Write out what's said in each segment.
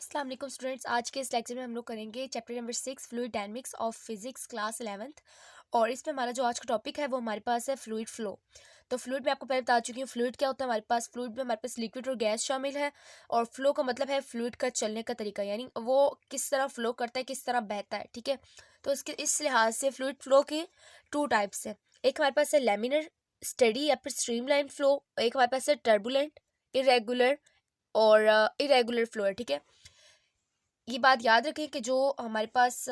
अस्सलाम वालेकुम स्टूडेंट्स। आज के इस लेक्चर में हम लोग करेंगे chapter number 6 fluid dynamics of physics class 11th। और इसमें हमारा जो आज का टॉपिक है वो हमारे पास है फ्लूइड फ्लो। तो फ्लूइड में आपको पहले बता चुकी हूँ फ्लूइड क्या होता है। हमारे पास फ्लूइड में हमारे पास लिक्विड और गैस शामिल है, और फ्लो का मतलब है फ्लूइड का चलने का तरीका, यानी वो किस तरह फ्लो करता है, किस तरह बहता है। ठीक है, तो इसके इस लिहाज से फ्लूइड फ्लो के टू टाइप्स हैं। एक हमारे पास है लेमिनर स्टेडी या फिर स्ट्रीमलाइन फ्लो, एक हमारे पास है टर्बुलेंट इरेगुलर और इरेगुलर फ्लो है। ठीक है, ये बात याद रखें कि जो हमारे पास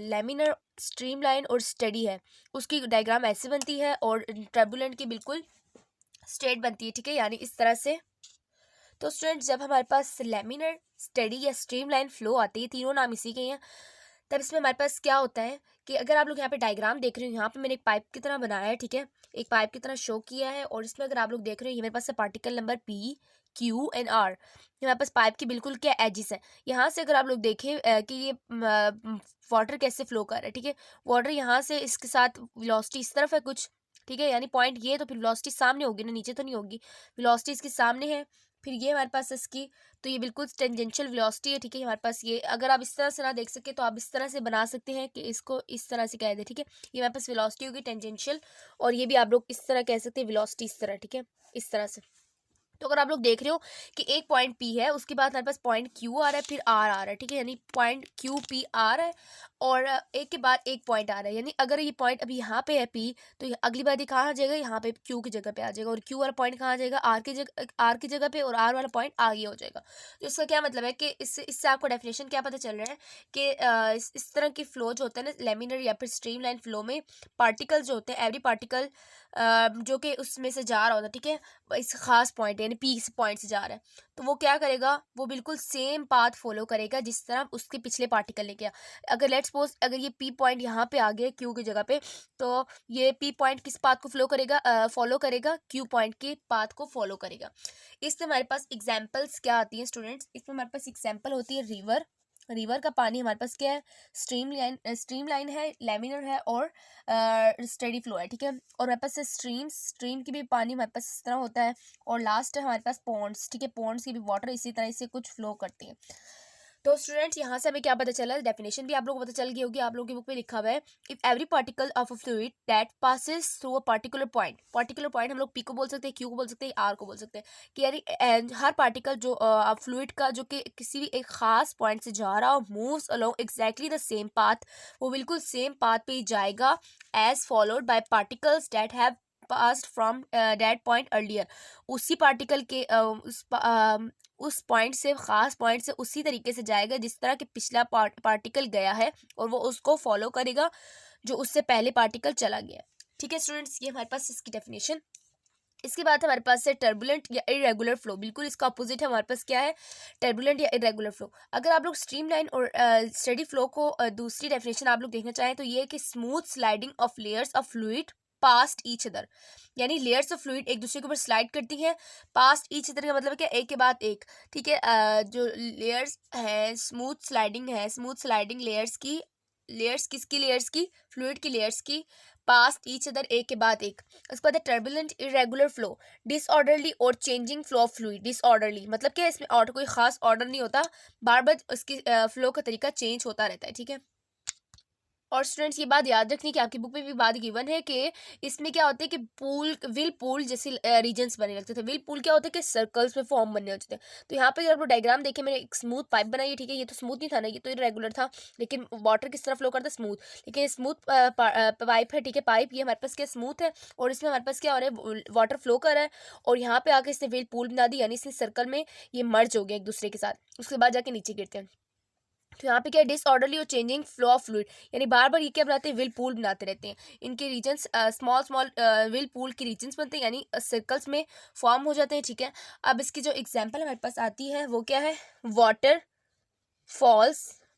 लेमिनर स्ट्रीमलाइन और स्टेडी है उसकी डायग्राम ऐसे बनती है, और टर्बुलेंट की बिल्कुल स्ट्रेट बनती है। ठीक है, यानी इस तरह से। तो स्टूडेंट, जब हमारे पास लेमिनर स्टेडी या स्ट्रीमलाइन फ्लो आती है, तीनों नाम इसी के हैं, तब इसमें हमारे पास क्या होता है कि अगर आप लोग यहाँ पे डायग्राम देख रहे हो, यहाँ पे मैंने एक पाइप की तरह बनाया है। ठीक है, एक पाइप की तरह शो किया है, और इसमें अगर आप लोग देख रहे हो ये मेरे पास है particle number P, Q and R। ये हमारे पास पाइप की बिल्कुल क्या एजिस है। यहाँ से अगर आप लोग देखें कि ये वाटर कैसे फ्लो कर रहा है। ठीक है, वाटर यहाँ से इसके साथ वेलोसिटी इस तरफ है कुछ। ठीक है, यानी पॉइंट ये, तो फिर वेलोसिटी सामने होगी ना, नीचे तो नहीं होगी। वेलोसिटी इसके सामने है, फिर ये हमारे पास इसकी, तो ये बिल्कुल टेंजेंशियल वेलोसिटी है। ठीक है, हमारे पास ये, अगर आप इस तरह से ना देख सके तो आप इस तरह से बना सकते हैं कि इसको इस तरह से कह दे। ठीक है, ये हमारे पास वेलोसिटी होगी टेंजेंशियल, और ये भी आप लोग इस तरह कह सकते हैं वेलोसिटी इस तरह। ठीक है, इस तरह से। तो अगर आप लोग देख रहे हो कि एक पॉइंट P है, उसके बाद हमारे पास पॉइंट Q आ रहा है, फिर R आ रहा है। ठीक है, यानी पॉइंट Q P R है, और एक के बाद एक पॉइंट आ रहा है। यानी अगर ये पॉइंट अभी यहाँ पे है P, तो अगली बार ये कहाँ आ जाएगा, यहाँ पे Q की जगह पे आ जाएगा, और Q वाला पॉइंट कहाँ आ जाएगा, R की जगह पे, और R वाला पॉइंट आगे हो जाएगा। तो इसका क्या मतलब है कि इससे आपको डेफिनेशन क्या पता चल रहा है कि इस तरह की फ्लो जो होता है ना, लेमिनर या फिर स्ट्रीमलाइन फ्लो में पार्टिकल जो होते हैं, एवरी पार्टिकल जो कि उसमें से जा रहा होता है। ठीक है, इस खास पॉइंट यानी P पॉइंट से जा रहा है, तो वो क्या करेगा, वो बिल्कुल सेम पाथ फॉलो करेगा जिस तरह उसके पिछले पार्टिकल ने किया। अगर लेट्स सपोज अगर ये P पॉइंट यहाँ पे आ गया Q की जगह पे, तो ये P पॉइंट किस पाथ को फॉलो करेगा, Q पॉइंट के पाथ को फॉलो करेगा। इसमें हमारे पास एग्जाम्पल्स क्या आती हैं स्टूडेंट्स, इसमें हमारे पास एग्जाम्पल होती है रिवर। रिवर का पानी हमारे पास क्या है, स्ट्रीम लाइन है, लेमिनर है, और स्टेडी फ्लो है। ठीक है, और हमारे पास स्ट्रीम की भी पानी हमारे पास इस तरह होता है, और लास्ट है हमारे पास पॉन्ड्स। ठीक है, पॉन्ड्स की भी वाटर इसी तरह से कुछ फ्लो करती है। तो स्टूडेंट्स, यहाँ से हमें क्या पता चला, डेफिनेशन भी आप लोगों को पता चल गई होगी, आप लोगों की बुक में लिखा हुआ है, if every particle of a fluid that passes through a particular point हम लोग P को बोल सकते हैं, Q को बोल सकते हैं, R को बोल सकते हैं, कि यानी हर पार्टिकल जो फ्लूइड का जो कि किसी भी एक खास पॉइंट से जा रहा हो, moves along exactly the same path, वो बिल्कुल सेम पाथ पे ही जाएगा as followed by particles that have passed from that point earlier. उसी पार्टिकल के उस पॉइंट से, खास पॉइंट से उसी तरीके से जाएगा जिस तरह के पिछला पार्टिकल गया है, और वो उसको फॉलो करेगा जो उससे पहले पार्टिकल चला गया। ठीक है स्टूडेंट्स, ये हमारे पास इसकी डेफिनेशन। इसके बाद हमारे पास है टर्बुलेंट या इरेगुलर फ्लो, बिल्कुल इसका अपोजिट है हमारे पास क्या है, टर्बुलेंट या इरेगुलर फ्लो। अगर आप लोग स्ट्रीमलाइन और स्टेडी फ्लो को दूसरी डेफिनेशन आप लोग देखना चाहें, तो ये है कि smooth sliding of layers of fluid past each other, यानी लेयर्स ऑफ फ्लूइड एक दूसरे के ऊपर स्लाइड करती हैं। पास्ट ईच अदर का मतलब क्या, एक के बाद एक। ठीक है, जो लेयर्स है, स्मूथ स्लाइडिंग लेयर्स किसकी, लेयर्स की, फ्लूइड की लेयर्स की, पास्ट ईच अदर एक के बाद एक। उसके बाद है टर्बुलेंट इरेगुलर फ्लो, डिसऑर्डरली और changing flow of fluid. Disorderly मतलब क्या है, इसमें ऑर्डर कोई खास ऑर्डर नहीं होता, बार बार उसकी फ्लो का तरीका चेंज होता रहता है। ठीक है, और स्टूडेंट्स ये बात याद रखनी कि आपकी बुक में भी बात गिवन है कि इसमें क्या होता है कि विल पूल जैसे रीजन्स बने लगते थे। विल पूल क्या होता है कि सर्कल्स में फॉर्म बनने होते थे। तो यहाँ पे अगर आप लोग डायग्राम देखें, मैंने एक स्मूथ पाइप बनाई है। ठीक है, ये तो स्मूथ नहीं था ना, ये तो इरेगुलर था, लेकिन वाटर किस तरह फ्लो करता है, स्मूथ। लेकिन स्मूथ पाइप है। ठीक है, पाइप ये हमारे पास क्या स्मूथ है, और इसमें हमारे पास क्या हो रहा है, वाटर फ्लो कर रहा है, और यहाँ पे आके इसने विल पूल बना दी, यानी इसने सर्कल में ये मर्ज हो गया एक दूसरे के साथ, उसके बाद जाके नीचे गिरते हैं। तो यहाँ पे क्या है, डिसऑर्डरली और चेंजिंग फ्लो ऑफ फ्लूइड, यानी बार बार ये क्या बनाते हैं, विल पूल बनाते रहते हैं। इनके रीजन्स स्मॉल विल पूल के रीजन्स बनते हैं, यानी सर्कल्स में फॉर्म हो जाते हैं। ठीक है, अब इसकी जो एग्जांपल हमारे पास आती है वो क्या है,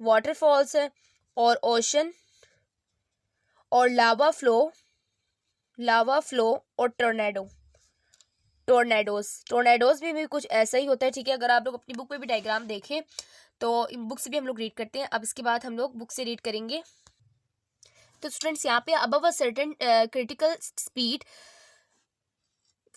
वाटरफॉल्स है, और ओशन, और लावा फ्लो और टोर्नेडोज भी कुछ ऐसा ही होता है। ठीक है, अगर आप लोग अपनी बुक में भी डायग्राम देखें तो इन बुक से भी हम लोग रीड करते हैं। अब इसके बाद हम लोग बुक से रीड करेंगे। तो स्टूडेंट्स, यहाँ पे above a certain critical speed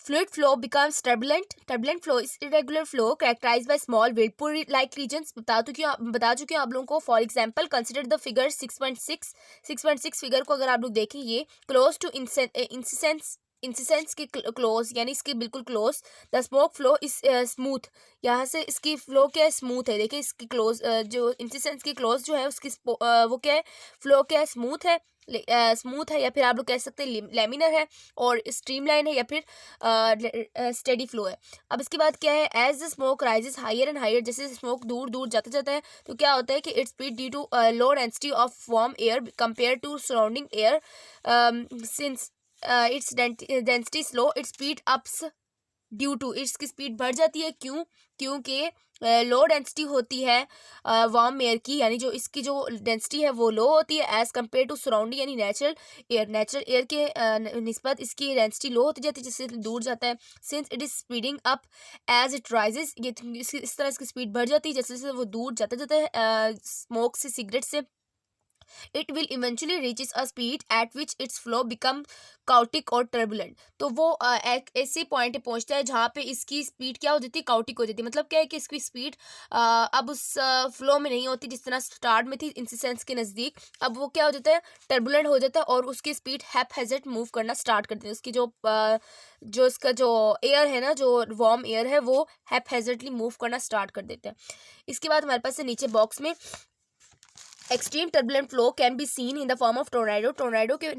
Fluid flow becomes turbulent. Turbulent flow is irregular flow characterized by small whirlpool like regions. बता चुकी हूँ आप लोगों को. For example consider the figure 6.6 figure को अगर आप लोग देखें, ये क्लोज टू इंसिसेंस के क्लोज, यानी इसके बिल्कुल close. The smoke flow is smooth. यहाँ से इसकी फ्लो क्या है, स्मूथ है. देखिए इसकी क्लोज जो इंसिसेंस की क्लोज जो है उसकी वो क्या है, फ्लो क्या है, स्मूथ है. स्मूथ है, या फिर आप लोग कह सकते हैं लेमिनर है, और स्ट्रीमलाइन है, या फिर स्टेडी फ्लो है. अब इसके बाद क्या है, as the smoke rises higher and higher, जैसे स्मोक दूर दूर जाता जाता है तो क्या होता है कि its speed due to low density of warm air compare to surrounding air. Since its density slow, its speed ups due to, इसकी स्पीड बढ़ जाती है. क्योंकि लो डेंसिटी होती है वार्म एयर की, यानी जो इसकी जो डेंसिटी है वो लो होती है एज कम्पेयर टू सराउंडिंग, यानी नेचुरल एयर के निस्बत इसकी डेंसिटी लो होती जाती है जिससे दूर जाता है. Since it is speeding up as it rises, ये इस तरह इसकी स्पीड बढ़ जाती है जैसे जैसे वो दूर जाता जाता है स्मोक से, सिगरेट से. It will eventually reaches a speed at which its flow become chaotic or turbulent. तो वो एक ऐसे पॉइंट पे पहुंचता है जहाँ पे इसकी स्पीड क्या हो जाती है, काउटिक हो जाती है. मतलब क्या है कि इसकी स्पीड अब उस फ्लो में नहीं होती जिस तरह स्टार्ट में थी इंसिसेंस के नज़दीक. अब वो क्या हो जाता है, टर्बुलेंट हो जाता है, और उसकी स्पीड हैप मूव करना स्टार्ट करती है. उसकी जो इसका जो एयर है ना, जो वार्म एयर है, वो हैप मूव करना स्टार्ट कर देते हैं. इसके बाद हमारे पास है नीचे बॉक्स में, extreme turbulent flow can be seen in the form of tornado. Tornado के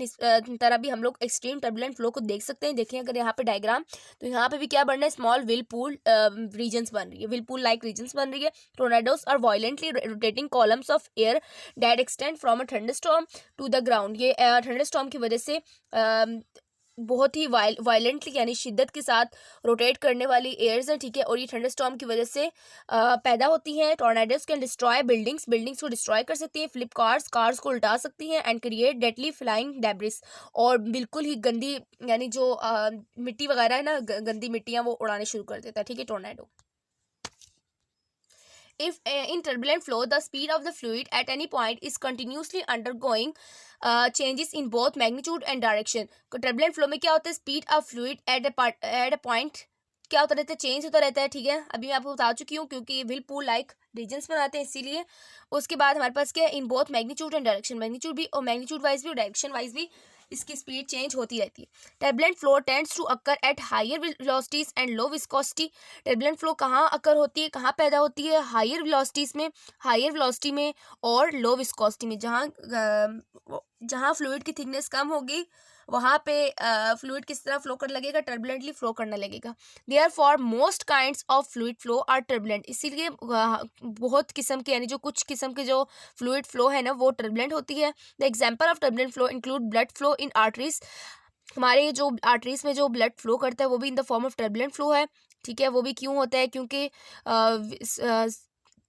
तरह भी हम लोग एक्सट्रीम टर्बुलेंट फ्लो को देख सकते हैं. देखिए अगर यहाँ पे डायग्राम, तो यहाँ पे भी क्या बन रहा है, स्मॉल व्हिर्लपूल रीजन्स बन रही है, व्हिर्लपूल लाइक रीजन्स बन रही है. Tornadoes are violently rotating columns of air that extend from a thunderstorm to the ground. ये थंडरस्टॉर्म की वजह से बहुत ही वायलेंटली यानी शिद्दत के साथ रोटेट करने वाली एयर्स है, ठीक है. और ये थंडरस्टॉर्म की वजह से पैदा होती हैं. टॉर्नेडोज कैन डिस्ट्रॉय बिल्डिंग्स को डिस्ट्रॉय कर सकती हैं, फ्लिप कार्स को उल्टा सकती हैं, and create deadly flying debris, और बिल्कुल ही गंदी यानी जो मिट्टी वगैरह है ना, गंदी मिट्टियाँ वो उड़ाने शुरू कर देता है, ठीक है, tornado. If in turbulent flow, the speed of the fluid at any point is continuously undergoing changes in both magnitude and direction. तो turbulent flow में क्या होता है, speed of fluid at a point क्या होता रहता है, चेंज होता रहता है, ठीक है. अभी मैं आपको बता चुकी हूँ क्योंकि व्हिर्लपूल लाइक रीजन्स बनाते हैं इसीलिए. उसके बाद हमारे पास क्या है, in both magnitude and direction, magnitude भी और मैग्नीट्यूड वाइज भी और डायरेक्शन वाइज भी इसकी स्पीड चेंज होती रहती है. Turbulent flow tends to occur at higher velocities and low viscosity. Turbulent flow कहाँ अकर होती है, कहाँ पैदा होती है, हायर वेलोसिटी में और लो विस्कोसिटी में. जहाँ फ्लूइड की थिकनेस कम होगी वहाँ पे फ्लूइड किस तरह फ्लो करने लगेगा, टर्बुलेंटली फ्लो करने लगेगा. Therefore most kinds of fluid flow are turbulent. इसीलिए बहुत किस्म के यानी जो कुछ किस्म के जो फ्लूइड फ्लो है ना वो टर्बुलेंट होती है. The example of turbulent flow include blood flow in arteries. हमारे जो आर्टरीज में जो ब्लड फ्लो करता है वो भी in the form of turbulent flow है, ठीक है. वो भी क्यों होता है,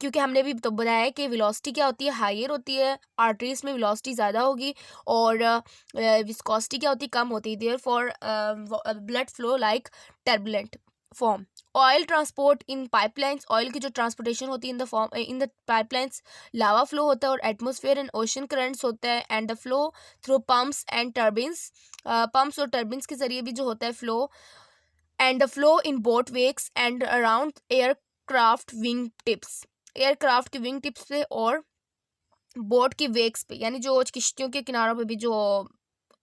क्योंकि हमने भी तो बताया है कि वेलोसिटी क्या होती है, हायर होती है, आर्टरीज में वेलोसिटी ज़्यादा होगी, और विस्कोसिटी क्या होती है, कम होती है. Therefore blood flow like turbulent form. Oil transport in pipelines. Oil की जो ट्रांसपोर्टेशन होती है in the pipelines. Lava flow होता है और एटमॉस्फेयर एंड ओशन करंट्स होता है. And the flow through pumps and turbines. Pumps और टर्बिन्स के जरिए भी जो होता है flow. And the flow in boat wakes and around aircraft wing tips. Aircraft की विंग टिप्स पे और बोट की वेक्स पे, यानी जो किश्तियों के किनारों पे भी जो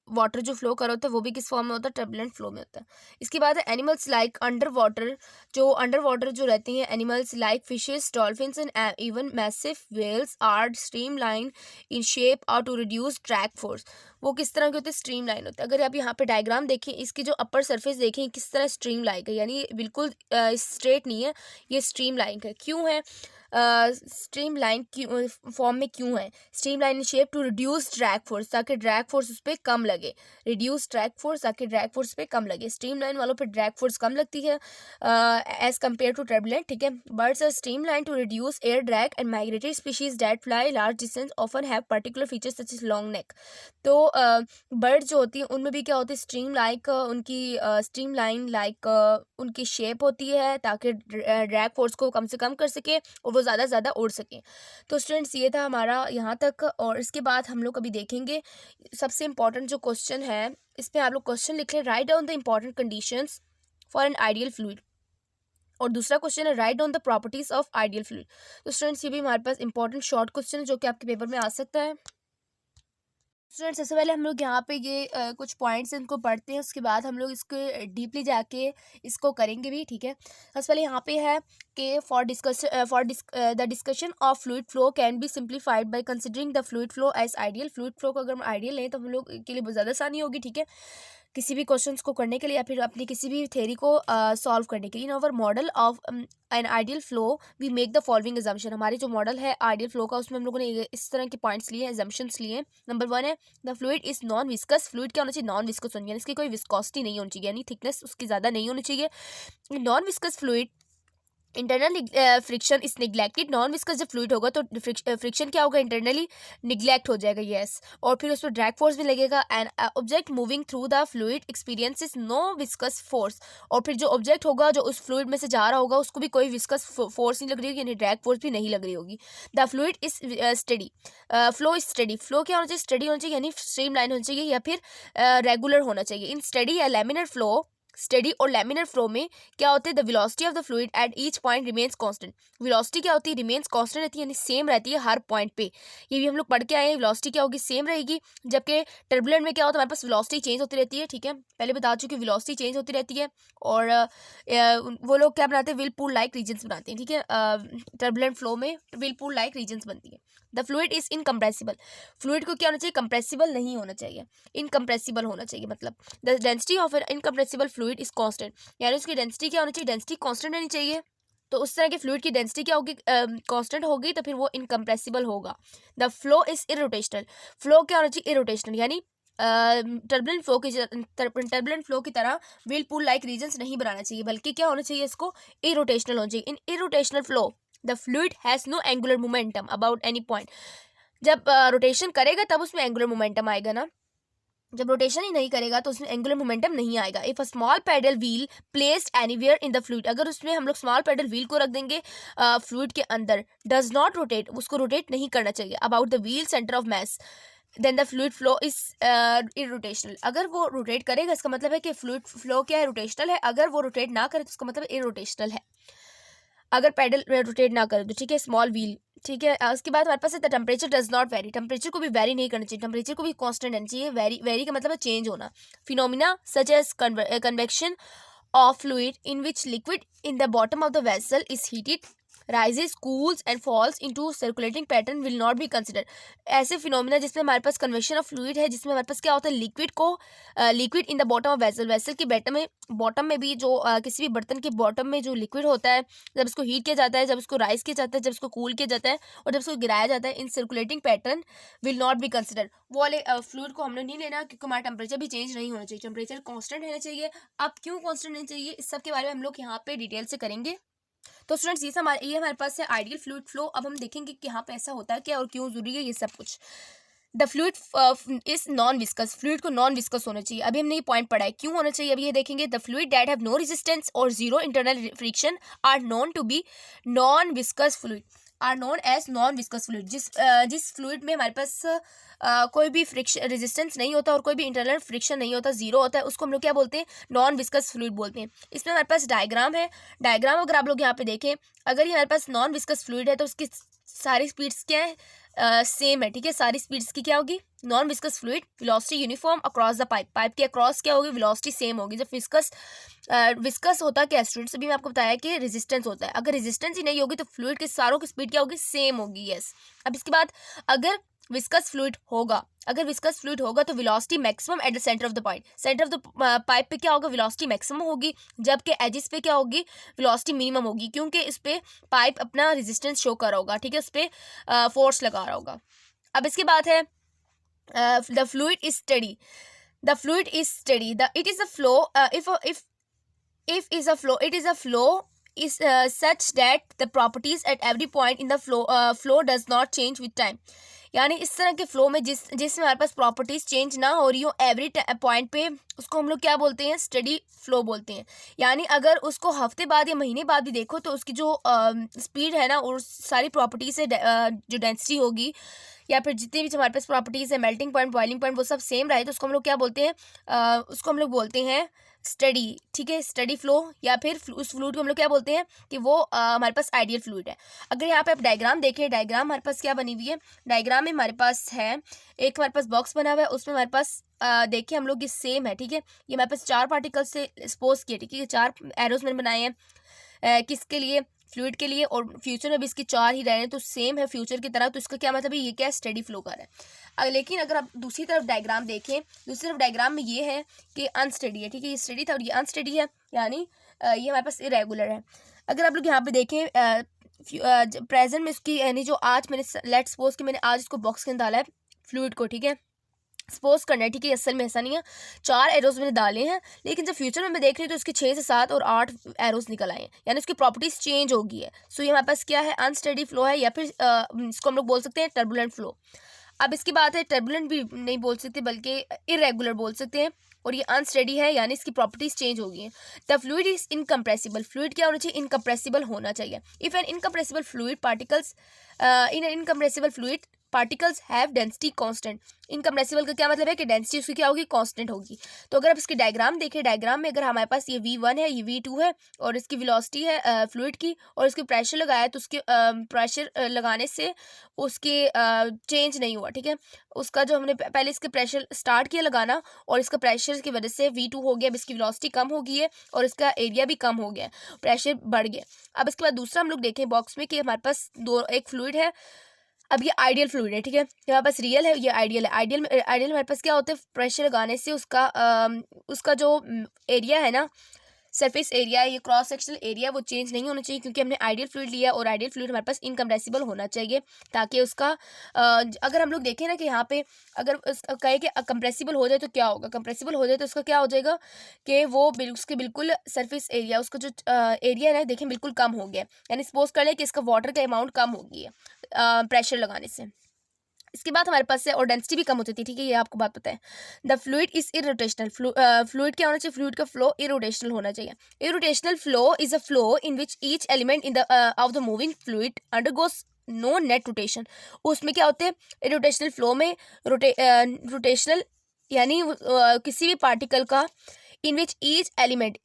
वाटर जो फ्लो कर होता है वो भी किस फॉर्म में होता है, टर्बुलेंट फ्लो में होता है. इसके बाद है एनिमल्स लाइक अंडर वाटर जो रहती हैं, animals like fishes, dolphins and even massive whales are streamline in shape और टू रिड्यूस ड्रैग फोर्स. वो किस तरह के होते हैं, स्ट्रीमलाइन होते हैं. अगर आप यहाँ पे डायग्राम देखें, इसकी जो अपर सरफेस देखें किस तरह स्ट्रीमलाइन है, यानी बिल्कुल स्ट्रेट नहीं है, ये स्ट्रीमलाइन है. क्यों है स्ट्रीमलाइन फॉर्म में, क्यों है streamline shape, to reduce drag force, ताकि ड्रैग फोर्स उस पर कम लगे. रिड्यूस ड्रैग फोर्स, ताकि ड्रैग फोर्स पे कम लगे. स्ट्रीमलाइन वालों पे ड्रैग फोर्स कम लगती है एज कम्पेयर टू टर्बुलेंट, ठीक है. Birds are streamline to reduce air drag and migratory species that fly large distance often have particular features such as long neck. तो बर्ड जो होती है उनमें भी क्या होती है, स्ट्रीमलाइन लाइक उनकी शेप होती है ताकि ड्रैग फोर्स को कम से कम कर सके और वो ज़्यादा से ज़्यादा उड़ सके. तो स्टूडेंट्स ये था हमारा यहाँ तक. और इसके बाद हम लोग अभी देखेंगे सबसे इम्पॉर्टेंट जो क्वेश्चन है, इस पर आप लोग क्वेश्चन लिख लें. Write down the important conditions for an ideal fluid. और दूसरा क्वेश्चन है write down the properties of ideal fluid. तो स्टूडेंट्स ये भी हमारे पास इंपॉर्टेंट शॉर्ट क्वेश्चन है जो कि आपके पेपर में आ सकता है। स्टूडेंट्स सबसे पहले हम लोग यहाँ पे ये कुछ पॉइंट्स इनको पढ़ते हैं, उसके बाद हम लोग इसको डीपली जाके इसको करेंगे भी, ठीक है। सबसे पहले यहाँ पे है कि the discussion of fluid flow can be simplified by considering the fluid flow as ideal. Fluid flow को अगर हम आइडियल लें तो हम लोग के लिए बहुत ज़्यादा आसानी होगी, ठीक है, किसी भी क्वेश्चंस को करने के लिए या फिर अपनी किसी भी थ्योरी को सॉल्व करने के लिए। In our model of an ideal flow we make the following assumption. हमारी जो मॉडल है आइडियल फ्लो का उसमें हम लोगों ने इस तरह के पॉइंट्स लिए, एजम्पशंस लिए। नंबर 1 है the fluid is non viscous. Fluid क्या होना चाहिए? नॉन विस्कस होनी चाहिए, इसकी कोई विस्कोसिटी नहीं होनी चाहिए, यानी थिकनेस उसकी ज़्यादा नहीं होनी चाहिए। Non viscous fluid internal friction is neglected. Non viscous जब फ्लूइड होगा तो फ्रिक्शन क्या होगा? इंटरनली निगलेक्ट हो जाएगा, यस। और फिर उस पर ड्रैग फोर्स भी लगेगा। And object moving through the fluid experiences no viscous force. और फिर जो ऑब्जेक्ट होगा जो उस फ्लूइड में से जा रहा होगा उसको भी कोई विस्कस फोर्स नहीं लग रही होगी, यानी ड्रैग फोर्स भी नहीं लग रही होगी। The fluid is study. Flow is study. Flow क्या होना चाहिए? स्टडी होना चाहिए, यानी स्ट्रीम लाइन होनी चाहिए या फिर रेगुलर होना चाहिए। इन स्टडी या लैमिनर फ्लो, स्टडी और लैमिनर फ्लो में क्या होता है? The velocity of the fluid at each point remains constant. Velocity क्या होती है? रिमेन्स कांस्टेंट रहती है, यानी सेम रहती है हर पॉइंट पे। ये भी हम लोग पढ़ के आए हैं, वेलोसिटी क्या होगी? सेम रहेगी। जबकि टर्बुलेंट में क्या होता है? हमारे पास वेलोसिटी चेंज होती रहती है, ठीक है, पहले बता चुकी वेलोसिटी चेंज होती रहती है। और वो लोग क्या बनाते हैं? व्हिल पूल लाइक रीजन्स बनाते हैं, ठीक है। टर्बुलेंट फ्लो में व्हिल पूल लाइक रीजन्स बनती है। The fluid is incompressible. Fluid को क्या होना चाहिए? कंप्रेसिबल नहीं होना चाहिए, इनकम्प्रेसिबल होना चाहिए। मतलब the density of an incompressible fluid is constant, यानी उसकी डेंसिटी क्या होनी चाहिए? डेंसिटी कांस्टेंट रहनी चाहिए। तो उस तरह के फ्लूइड की डेंसिटी क्या होगी? कांस्टेंट होगी, तो फिर वो इनकम्प्रेसिबल होगा। The flow is irrotational. Flow क्या होना चाहिए? इरोटेशनल, यानी टर्बुलेंट फ्लो की तरह व्हील पूल लाइक रीजन्स नहीं बनाना चाहिए, बल्कि क्या होना चाहिए? इसको इरोटेशनल होना चाहिए। In irrotational flow the fluid has no angular momentum about any point. जब रोटेशन करेगा तब उसमें एंगुलर मोमेंटम आएगा ना, जब रोटेशन ही नहीं करेगा तो उसमें एंगुलर मोमेंटम नहीं आएगा। If a small paddle wheel placed anywhere in the fluid, अगर उसमें हम लोग स्मॉल पैडल व्हील को रख देंगे फ्लूइड के अंदर, डज नॉट रोटेट, उसको रोटेट नहीं करना चाहिए, about the wheel center of mass, then the fluid flow is irrotational. अगर वो रोटेट करेगा इसका मतलब है कि फ्लूइड फ्लो क्या है? रोटेशनल है। अगर वो रोटेट ना करे तो उसका मतलब इरोटेशनल है, अगर पैडल रोटेट ना करे तो, ठीक है, स्मॉल व्हील, ठीक है। उसके बाद हमारे पास है the temperature does not very. Temperature को भी वेरी नहीं करना चाहिए, टेम्परेचर को भी कांस्टेंट रहना चाहिए। वेरी का मतलब है चेंज होना। Phenomena such as convection of fluid in which liquid in the bottom of the vessel is heated rises, cools and falls into circulating pattern will not be considered। ऐसे phenomena जिसमें हमारे पास convection of fluid है, जिसमें हमारे पास क्या होता है? Liquid in the bottom of vessel, vessel के बॉटम में भी जो किसी भी बर्तन के बॉटम में जो लिक्विड होता है, जब इसको हीट किया जाता है, जब इसको राइज किया जाता है, जब इसको कूल किया जाता है और जब इसको गिराया जाता है, in circulating pattern will not be considered. वो वाले फ्लूइड को हमने नहीं लेना, क्योंकि हमारा टेम्परेचर भी चेंज नहीं होना चाहिए, टेम्परेचर कॉन्स्टेंट रहना चाहिए। अब क्यों कॉन्स्टेंट रहना चाहिए, इस सब के बारे में हम लोग यहाँ पे डिटेल से करेंगे। तो स्टूडेंट्स ये हमारे पास है आइडियल फ्लूइड फ्लो। अब हम देखेंगे कि यहाँ पे ऐसा होता है क्या और क्यों जरूरी है ये सब कुछ। The fluid is non viscous. Fluid को नॉन विस्कस होना चाहिए। अभी हमने ये पॉइंट पढ़ा है, क्यों होना चाहिए अभी ये देखेंगे। The fluid that have no resistance और zero internal friction are known to be non viscous fluid, are known as non viscous fluid. जिस फ्लूइड में हमारे पास कोई भी फ्रिक्शन रेजिस्टेंस नहीं होता और कोई भी इंटरनल फ्रिक्शन नहीं होता, जीरो होता है, उसको हम लोग क्या बोलते हैं? नॉन विस्कस फ्लूइड बोलते हैं। इसमें हमारे पास डायग्राम है। डायग्राम अगर आप लोग यहाँ पे देखें, अगर ये हमारे पास नॉन विस्कस फ्लूइड है तो उसकी सारी स्पीड्स क्या है? सेम है, ठीक है। सारी स्पीड्स की क्या होगी? Non viscous fluid velocity uniform across the pipe, pipe के अक्रॉस क्या होगी? वेलोसिटी सेम होगी। जब विस्कस होता है क्या स्टूडेंट्स? अभी मैं आपको बताया कि रेजिस्टेंस होता है। अगर रेजिस्टेंस ही नहीं होगी तो फ्लूइड के सारों की स्पीड क्या होगी? सेम होगी, यस। अब इसके बाद अगर विस्कस फ्लूइड होगा, तो velocity maximum at the centre of the point, centre of the pipe पे क्या होगा? वेलोसिटी मैक्सिमम होगी, जबकि एजिस पे क्या होगी? वेलोसिटी मिनिमम होगी, क्योंकि इस पे पाइप अपना रेजिस्टेंस शो कर रहा होगा, ठीक है, उस पे फोर्स लगा रहा होगा। अब इसके बाद है the fluid is study. The fluid is study, it is a flow, it is a flow is such that the properties at every point in the flow does not change with time। यानी इस तरह के flow में जिसमें हमारे पास properties change ना हो रही हो एवरी पॉइंट पे, उसको हम लोग क्या बोलते हैं? स्टडी फ्लो बोलते हैं। यानी अगर उसको हफ्ते बाद या महीने बाद भी देखो तो उसकी जो स्पीड है ना और सारी प्रॉपर्टीज है, जो डेंसिटी होगी या फिर जितनी भी हमारे पास प्रॉपर्टीज है, मेल्टिंग पॉइंट, बॉइलिंग पॉइंट, वो सब सेम रहे तो उसको हम लोग क्या बोलते हैं? उसको हम लोग बोलते हैं स्टडी, ठीक है, स्टडी फ्लो, या फिर उस फ्लूइड को हम लोग क्या बोलते हैं कि वो हमारे पास आइडियल फ्लूइड है। अगर यहाँ पे आप डायग्राम देखें, डायग्राम हमारे पास क्या बनी हुई है, डायग्राम में हमारे पास है एक हमारे पास बॉक्स बना हुआ है, उसमें हमारे पास देखिए हम लोग ये सेम है, ठीक है, ये हमारे पास 4 पार्टिकल्स से सपोज किए, ठीक है, 4 एरोज मैंने बनाए हैं किसके लिए, फ्लूइड के लिए, और फ्यूचर में भी इसके 4 ही रह रहे हैं, तो सेम है फ्यूचर की तरह। तो इसका क्या मतलब है, ये क्या स्टडी फ्लो कर रहा है। लेकिन अगर आप दूसरी तरफ डायग्राम देखें, दूसरी तरफ डायग्राम में ये है कि अनस्टडी है, ठीक है, ये स्टडी था और ये अनस्टडी है, यानी ये हमारे पास इरेगुलर है। अगर आप लोग यहाँ पे देखें प्रेजेंट में इसकी, यानी जो आज मैंने लेट्स सपोज कि मैंने आज इसको बॉक्स के अंदर डाला है फ्लूइड को, ठीक है, सपोज करना है, ठीक है, असल में ऐसा नहीं है, 4 एरोज मैंने डाले हैं, लेकिन जब फ्यूचर में मैं देख रही हूँ तो इसके 6 से 7 और 8 एरोज निकल आए हैं, यानी उसकी प्रॉपर्टीज चेंज हो गई है। सो ये हमारे पास क्या है, अनस्टेडी फ्लो है, या फिर इसको हम लोग बोल सकते हैं टर्बुलेंट फ्लो। अब इसकी बात है, टर्बुलेंट भी नहीं बोल सकते बल्कि इरेगुलर बोल सकते हैं, और ये अनस्टेडी है, यानी इसकी प्रॉपर्टीज चेंज हो गई हैं। The fluid is incompressible, fluid क्या होना चाहिए, इनकम्प्रेसिबल होना चाहिए। If an incompressible fluid particles in an incompressible fluid particles have density constant. Incompressible का क्या मतलब है कि डेंसिटी उसकी क्या होगी, कांस्टेंट होगी। तो अगर आप इसकी डायग्राम देखें, डायग्राम में अगर हमारे पास ये V1 है, ये V2 है, और इसकी वेलोसिटी है फ्लूइड की, और इसके प्रेशर लगाया तो उसके प्रेशर लगाने से उसके चेंज नहीं हुआ, ठीक है, उसका जो हमने पहले इसके प्रेशर स्टार्ट किया लगाना, और इसका प्रेशर की वजह से V2 हो गया, अब इसकी वेलोसिटी कम हो गई है और इसका एरिया भी कम हो गया, प्रेशर बढ़ गया। अब इसके बाद दूसरा हम लोग देखें बॉक्स में कि हमारे पास एक फ्लूइड है, अब ये आइडियल फ्लूइड है, ठीक है, हमारे पास रियल है, ये आइडियल है। आइडियल हमारे पास क्या होता है, प्रेशर लगाने से उसका जो एरिया है ना, सरफेस एरिया, ये क्रॉस सेक्शनल एरिया, वो चेंज नहीं होना चाहिए, क्योंकि हमने आइडियल फ्लूइड लिया, और आइडियल फ्लूइड हमारे पास इनकम्प्रेसिबल होना चाहिए, ताकि उसका अगर हम लोग देखें ना कि यहाँ पे अगर कहे कि कंप्रेसिबल हो जाए तो क्या होगा, कंप्रेसिबल हो जाए तो उसका क्या हो जाएगा कि वो उसके बिल्कुल सरफेस एरिया, उसका जो एरिया है ना, देखें बिल्कुल कम हो गया, यानी सपोज कर ले कि इसका वाटर का अमाउंट कम हो गई है प्रेशर लगाने से। इसके बाद हमारे पास है, और डेंसिटी भी कम होती थी, ठीक है, ये आपको बात पता है। The fluid is irrotational, fluid क्या होना चाहिए, फ्लूइड का फ्लो इरोटेशनल होना चाहिए। Irrotational flow is a flow in which each element in the of the moving fluid undergoes no net rotation. उसमें क्या होते हैं, इरोटेशनल फ्लो में रोटेशनल, यानी किसी भी पार्टिकल का, इन विच ईच एलिमेंट,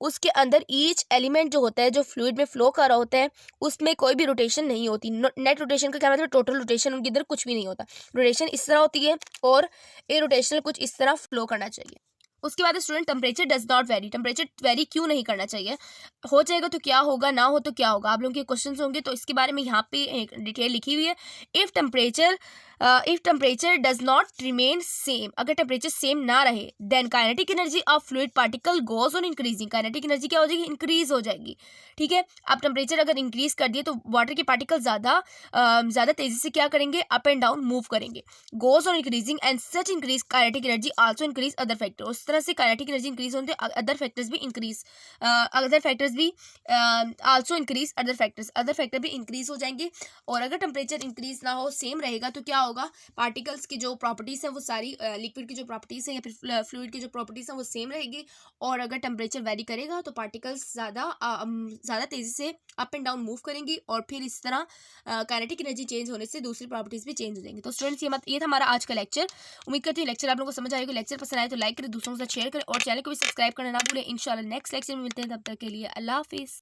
उसके अंदर ईच एलिमेंट जो होता है, जो फ्लूइड में फ्लो कर रहा होता है, उसमें कोई भी रोटेशन नहीं होती। नेट रोटेशन का क्या मतलब, टोटल रोटेशन उनके इधर कुछ भी नहीं होता। रोटेशन इस तरह होती है, और ये रोटेशनल कुछ इस तरह फ्लो करना चाहिए। उसके बाद student, temperature does not very, temperature vary क्यों नहीं करना चाहिए, हो जाएगा तो क्या होगा, ना हो तो क्या होगा, आप लोगों के क्वेश्चंस होंगे, तो इसके बारे में यहाँ पे एक डिटेल लिखी हुई है। If temperature does not remain same, अगर टेम्परेचर सेम ना रहे, then kinetic energy of fluid particle goes on increasing, kinetic energy क्या हो जाएगी, इंक्रीज हो जाएगी, ठीक है। आप टेम्परेचर अगर इंक्रीज कर दिए तो वाटर के पार्टिकल ज़्यादा तेजी से क्या करेंगे, अप एंड डाउन मूव करेंगे, goes on increasing, and such increase kinetic energy also increase other factor, उस तरह से काइनेटिक एनर्जी इंक्रीज होते अदर फैक्टर्स भी आल्सो इंक्रीज अदर फैक्टर भी इंक्रीज हो जाएंगे। और अगर टेम्परेचर इंक्रीज ना हो, सेम रहेगा, तो क्या होगा, पार्टिकल्स की जो प्रॉपर्टीज है वो सारी, लिक्विड की जो प्रॉपर्टीज है या फिर फ्लूइड की जो प्रॉपर्टीज है वो सेम रहेगी। और अगर टेम्परेचर वेरी करेगा तो पार्टिकल्स ज़्यादा तेजी से अप एंड डाउन मूव करेंगी, और फिर इस तरह काइनेटिक एनर्जी चेंज होने से दूसरी प्रॉपर्टीज भी चेंज हो जाएंगी। तो स्टूडेंट्स, ये था हमारा आज का लेक्चर। उम्मीद करती हूँ लेक्चर आप लोगों को समझ आएगा। लेक्चर पसंद आए तो लाइक करें, दूसरों के साथ शेयर करें, और चैनल को भी सब्सक्राइब करना ना भूलें। इंशाल्लाह नेक्स्ट लेक्चर में मिलते हैं, तब तक के लिए अल्लाह हाफिज़।